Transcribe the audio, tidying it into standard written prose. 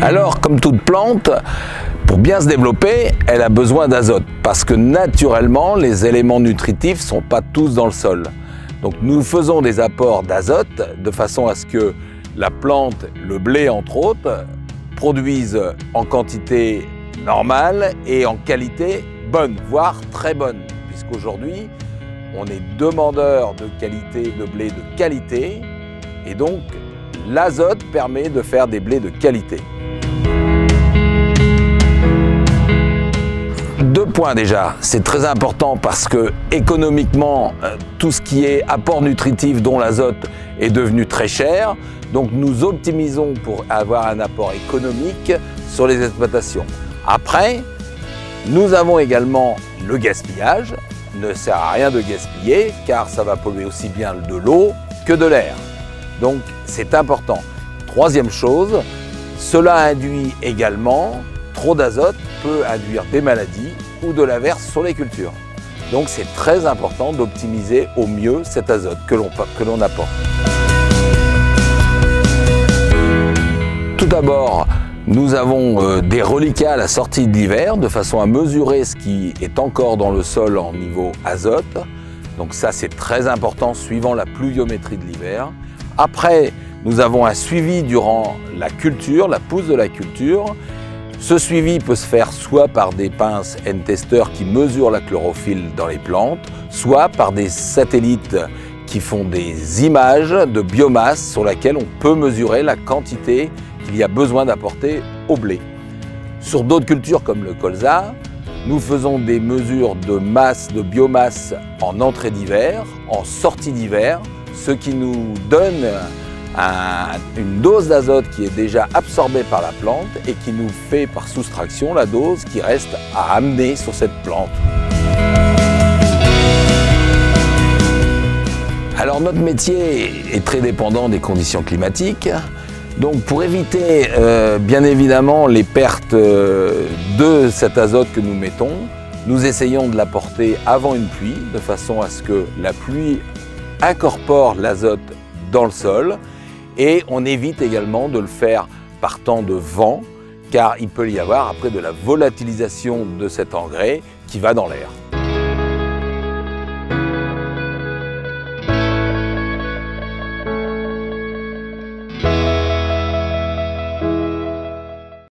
Alors, comme toute plante, pour bien se développer, elle a besoin d'azote parce que naturellement, les éléments nutritifs ne sont pas tous dans le sol. Donc nous faisons des apports d'azote de façon à ce que la plante, le blé entre autres, produise en quantité normale et en qualité bonne, voire très bonne. Puisqu'aujourd'hui, on est demandeur de qualité, de blé de qualité, et donc l'azote permet de faire des blés de qualité. Deux points déjà, c'est très important parce que économiquement, tout ce qui est apport nutritif dont l'azote est devenu très cher, donc nous optimisons pour avoir un apport économique sur les exploitations. Après, nous avons également le gaspillage. Il ne sert à rien de gaspiller car ça va polluer aussi bien de l'eau que de l'air. Donc c'est important. Troisième chose, cela induit également, trop d'azote peut induire des maladies ou de l'averse sur les cultures. Donc c'est très important d'optimiser au mieux cet azote que l'on apporte. Tout d'abord, nous avons des reliquats à la sortie de l'hiver de façon à mesurer ce qui est encore dans le sol en niveau azote. Donc ça c'est très important suivant la pluviométrie de l'hiver. Après, nous avons un suivi durant la culture, la pousse de la culture. Ce suivi peut se faire soit par des pinces N-Tester qui mesurent la chlorophylle dans les plantes, soit par des satellites qui font des images de biomasse sur laquelle on peut mesurer la quantité qu'il y a besoin d'apporter au blé. Sur d'autres cultures comme le colza, nous faisons des mesures de masse, de biomasse en entrée d'hiver, en sortie d'hiver, ce qui nous donne une dose d'azote qui est déjà absorbée par la plante et qui nous fait par soustraction la dose qui reste à amener sur cette plante. Alors notre métier est très dépendant des conditions climatiques. Donc pour éviter bien évidemment les pertes de cet azote que nous mettons, nous essayons de l'apporter avant une pluie de façon à ce que la pluie incorpore l'azote dans le sol. Et on évite également de le faire par temps de vent, car il peut y avoir après de la volatilisation de cet engrais qui va dans l'air.